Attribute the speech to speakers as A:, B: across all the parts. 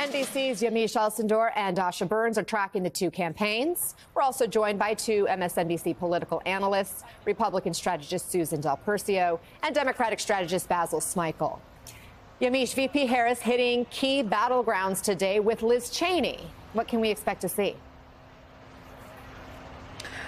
A: MSNBC's Yamiche Alcindor and Dasha are tracking the two campaigns. We're also joined by two MSNBC political analysts, Republican strategist Susan Del Percio and Democratic strategist Basil Smikle. Yamiche, VP Harris hitting key battlegrounds today with Liz Cheney. What can we expect to see?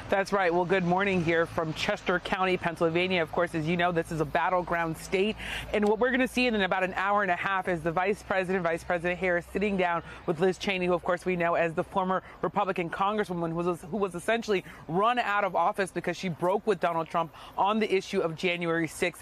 B: That's right. Well, good morning here from Chester County, Pennsylvania. Of course, as you know, this is a battleground state. And what we're going to see in about an hour and a half is the Vice President Harris, sitting down with Liz Cheney, who, of course, we know as the former Republican Congresswoman who was essentially run out of office because she broke with Donald Trump on the issue of January 6th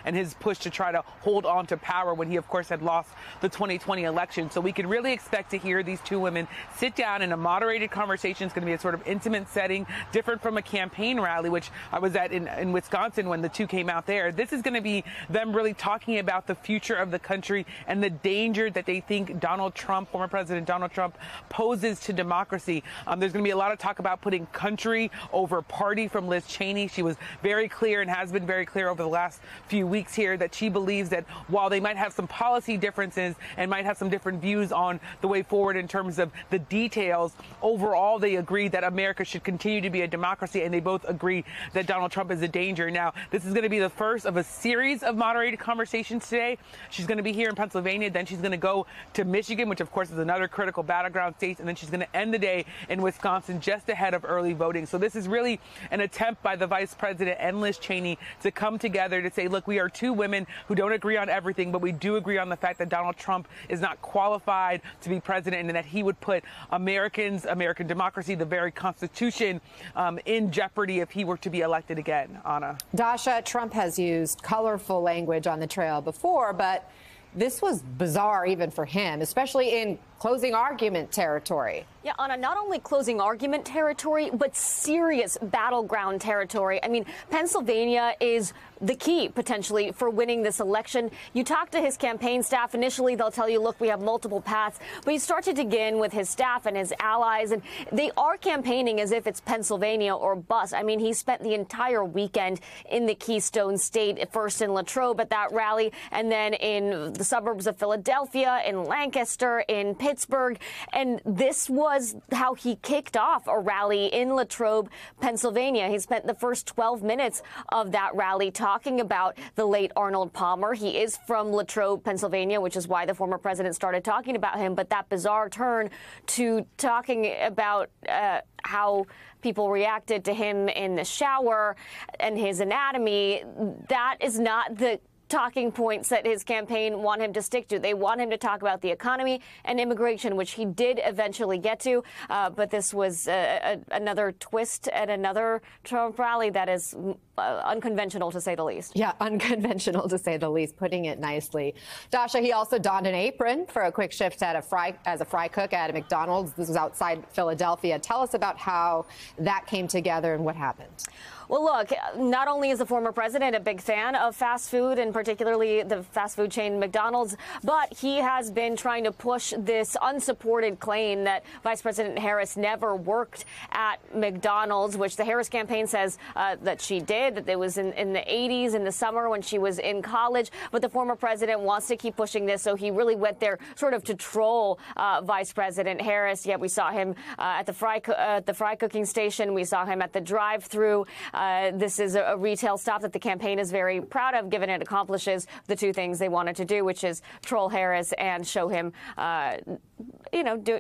B: and his push to try to hold on to power when he, of course, had lost the 2020 election. So we can really expect to hear these two women sit down in a moderated conversation. It's going to be a sort of intimate setting, different from a campaign rally, which I was at in Wisconsin when the two came out there. This is going to be them really talking about the future of the country and the danger that they think Donald Trump, former President Donald Trump, poses to democracy. There's going to be a lot of talk about putting country over party from Liz Cheney. She was very clear and has been very clear over the last few weeks here that she believes that while they might have some policy differences and might have some different views on the way forward in terms of the details, overall they agree that America should continue to be a democracy, and they both agree that Donald Trump is a danger. Now, this is going to be the first of a series of moderated conversations today. She's going to be here in Pennsylvania, then she's going to go to Michigan, which of course is another critical battleground state, and then she's going to end the day in Wisconsin just ahead of early voting. So this is really an attempt by the Vice President and Liz Cheney to come together to say, look, we are two women who don't agree on everything, but we do agree on the fact that Donald Trump is not qualified to be president and that he would put American democracy, the very Constitution, in jeopardy if he were to be elected again. Ana.
A: Dasha, Trump has used colorful language on the trail before, but this was bizarre even for him, especially in closing argument territory.
C: Yeah, Ana, not only closing argument territory, but serious battleground territory. I mean, Pennsylvania is the key, potentially, for winning this election. You talk to his campaign staff. Initially, they'll tell you, look, we have multiple paths. But you start to dig in with his staff and his allies, and they are campaigning as if it's Pennsylvania or bust. I mean, he spent the entire weekend in the Keystone State, first in Latrobe at that rally, and then in the suburbs of Philadelphia, in Lancaster, in Pittsburgh. And this was how he kicked off a rally in Latrobe, Pennsylvania. He spent the first 12 minutes of that rally talking about the late Arnold Palmer. He is from Latrobe, Pennsylvania, which is why the former president started talking about him. But that bizarre turn to talking about how people reacted to him in the shower and his anatomy, that is not the talking points that his campaign want him to stick to. They want him to talk about the economy and immigration, which he did eventually get to. But this was another twist at another Trump rally that is unconventional, to say the least.
A: Yeah, unconventional, to say the least, putting it nicely. Dasha, he also donned an apron for a quick shift at as a fry cook at a McDonald's. This was outside Philadelphia. Tell us about how that came together and what happened.
C: Well, look, not only is the former president a big fan of fast food, and particularly the fast food chain McDonald's, but he has been trying to push this unsupported claim that Vice President Harris never worked at McDonald's, which the Harris campaign says that she did, that it was in the 80s, in the summer when she was in college. But the former president wants to keep pushing this, so he really went there sort of to troll Vice President Harris. Yet we saw him at the fry cooking station. We saw him at the drive-through. This is a retail stop that the campaign is very proud of, given it accomplishes the two things they wanted to do, which is troll Harris and show him,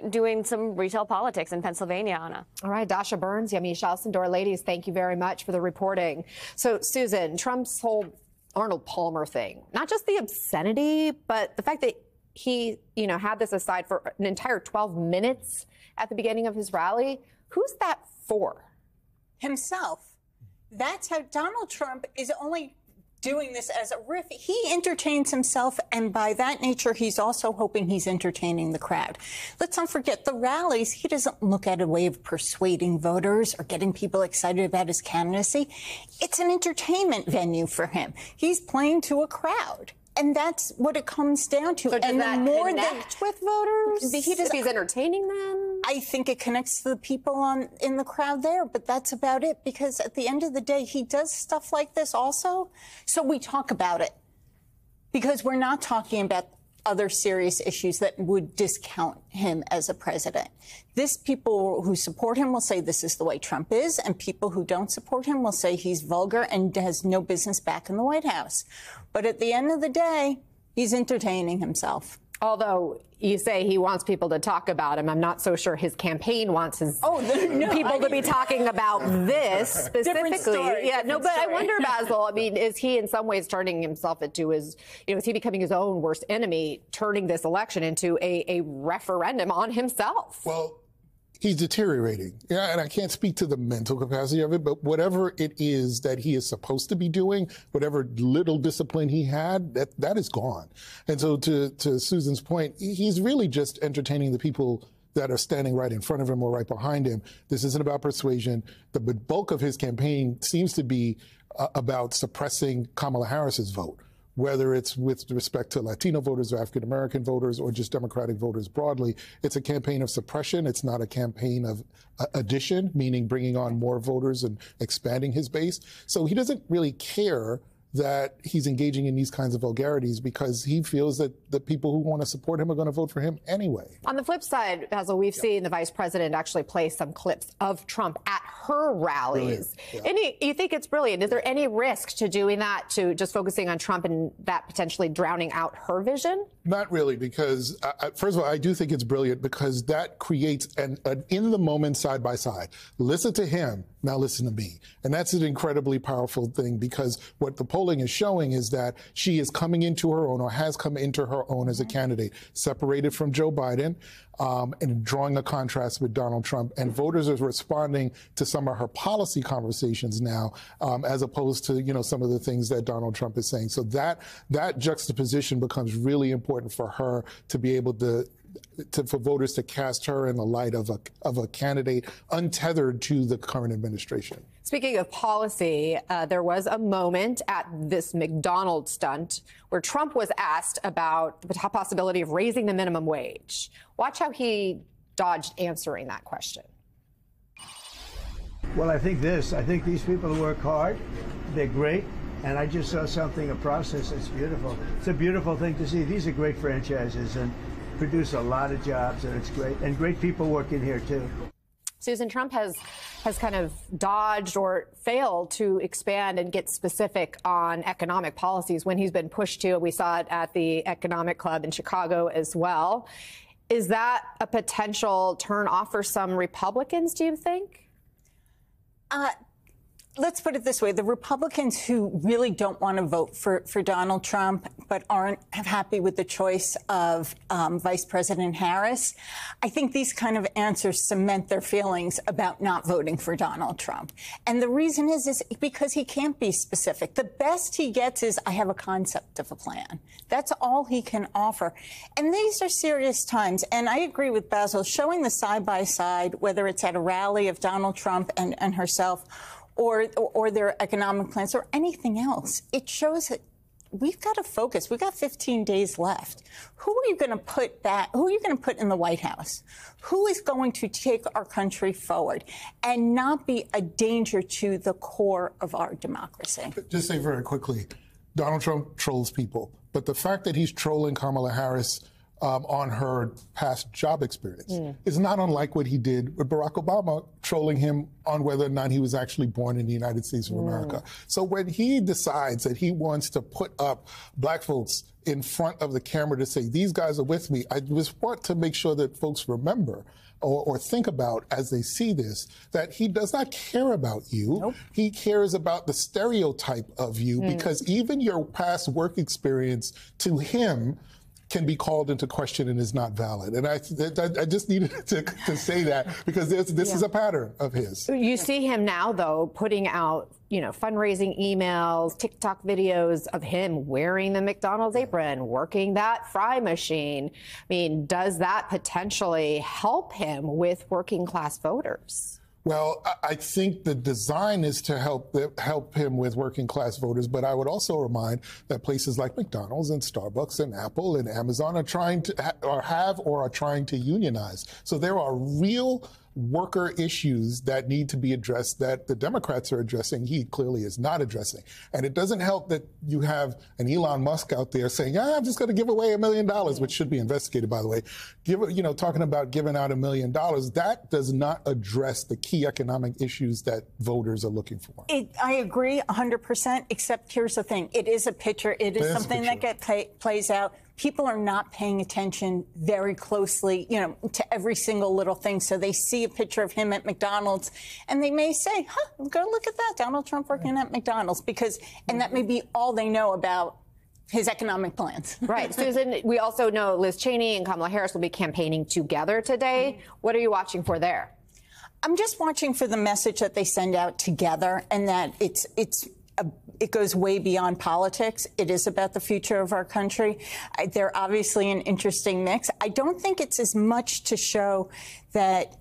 C: doing some retail politics in Pennsylvania, Ana.
A: All right, Dasha Burns, Yamiche Alcindor, ladies, thank you very much for the reporting. So, Susan, Trump's whole Arnold Palmer thing, not just the obscenity, but the fact that he, had this aside for an entire 12 minutes at the beginning of his rally. Who's that for?
D: Himself. That's how Donald Trump is only doing this as a riff. He entertains himself, and by that nature, he's also hoping he's entertaining the crowd. Let's not forget the rallies. He doesn't look at a way of persuading voters or getting people excited about his candidacy. It's an entertainment venue for him. He's playing to a crowd. And that's what it comes down to.
A: So does
D: and
A: that
D: the more
A: connect with voters? He's entertaining them?
D: I think it connects to the people in the crowd there, but that's about it. Because at the end of the day, he does stuff like this also. So we talk about it. Because we're not talking about other serious issues that would discount him as a president. People who support him will say this is the way Trump is, and people who don't support him will say he's vulgar and has no business back in the White House. But at the end of the day, he's entertaining himself.
A: Although you say he wants people to talk about him, I'm not so sure his campaign wants his people to be talking about this specifically. But I wonder, Basil, I mean, is he in some ways turning himself into his, is he becoming his own worst enemy, turning this election into a referendum on himself?
E: Well, he's deteriorating. Yeah, and I can't speak to the mental capacity of it, but whatever it is that he is supposed to be doing, whatever little discipline he had, that is gone. And so to Susan's point, he's really just entertaining the people that are standing right in front of him or right behind him. This isn't about persuasion. The bulk of his campaign seems to be about suppressing Kamala Harris's vote, whether it's with respect to Latino voters or African-American voters or just Democratic voters broadly. It's a campaign of suppression. It's not a campaign of addition, meaning bringing on more voters and expanding his base. So he doesn't really care that he's engaging in these kinds of vulgarities because he feels that the people who want to support him are going to vote for him anyway.
A: On the flip side, Basil, we've seen the vice president actually play some clips of Trump at her rallies. And you think it's brilliant. Is there any risk to doing that, to just focusing on Trump and that potentially drowning out her vision?
E: Not really, because first of all, I do think it's brilliant because that creates an in-the-moment side-by-side. Listen to him, now listen to me. And that's an incredibly powerful thing because what the polling is showing is that she is coming into her own or has come into her own as a candidate, separated from Joe Biden, and drawing a contrast with Donald Trump. And voters are responding to some of her policy conversations now, as opposed to, some of the things that Donald Trump is saying. So that juxtaposition becomes really important for her to be able for voters to cast her in the light of a candidate untethered to the current administration.
A: Speaking of policy, there was a moment at this McDonald's stunt where Trump was asked about the possibility of raising the minimum wage. Watch how he dodged answering that question.
F: Well, I think these people work hard. They're great. And I just saw a process that's beautiful. It's a beautiful thing to see. These are great franchises and produce a lot of jobs, and it's great. And great people working here, too.
A: Susan, Trump has kind of dodged or failed to expand and get specific on economic policies when he's been pushed to. We saw it at the Economic Club in Chicago as well. Is that a potential turn off for some Republicans, do you think?
D: Let's put it this way. The Republicans who really don't want to vote for Donald Trump but aren't happy with the choice of Vice President Harris, I think these kind of answers cement their feelings about not voting for Donald Trump. And the reason is because he can't be specific. The best he gets is, I have a concept of a plan. That's all he can offer. And these are serious times. And I agree with Basil, showing the side-by-side, whether it's at a rally of Donald Trump and herself, or their economic plans or anything else. It shows that we've got to focus. We've got 15 days left. Who are you going to put in the White House? Who is going to take our country forward and not be a danger to the core of our democracy?
E: Just say very quickly, Donald Trump trolls people. But the fact that he's trolling Kamala Harris on her past job experience is not unlike what he did with Barack Obama, trolling him on whether or not he was actually born in the United States of America. So when he decides that he wants to put up black folks in front of the camera to say, these guys are with me, I just want to make sure that folks remember or think about as they see this, that he does not care about you. Nope. He cares about the stereotype of you because even your past work experience to him can be called into question and is not valid. And I just needed to say that because this is a pattern of his.
A: You see him now, though, putting out, fundraising emails, TikTok videos of him wearing the McDonald's apron, working that fry machine. I mean, does that potentially help him with working class voters?
E: Well, I think the design is to help him with working class voters, but I would also remind that places like McDonald's and Starbucks and Apple and Amazon are trying to are trying to unionize. So there are real worker issues that need to be addressed that the Democrats are addressing, he clearly is not addressing. And it doesn't help that you have an Elon Musk out there saying, I'm just going to give away $1 million, which should be investigated, by the way. Talking about giving out $1 million, that does not address the key economic issues that voters are looking for.
D: I agree 100%, except here's the thing. It is a picture. It is something that plays out. People are not paying attention very closely, to every single little thing. So they see a picture of him at McDonald's and they may say, go look at that, Donald Trump working at McDonald's, and that may be all they know about his economic plans.
A: Right. Susan, we also know Liz Cheney and Kamala Harris will be campaigning together today. What are you watching for there?
D: I'm just watching for the message that they send out together, and that it goes way beyond politics. It is about the future of our country. They're obviously an interesting mix. I don't think it's as much to show that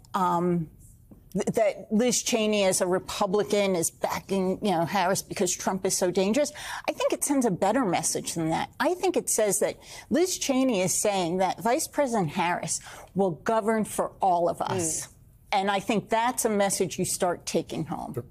D: that Liz Cheney as a Republican is backing, Harris because Trump is so dangerous. I think it sends a better message than that. I think it says that Liz Cheney is saying that Vice President Harris will govern for all of us. And I think that's a message you start taking home.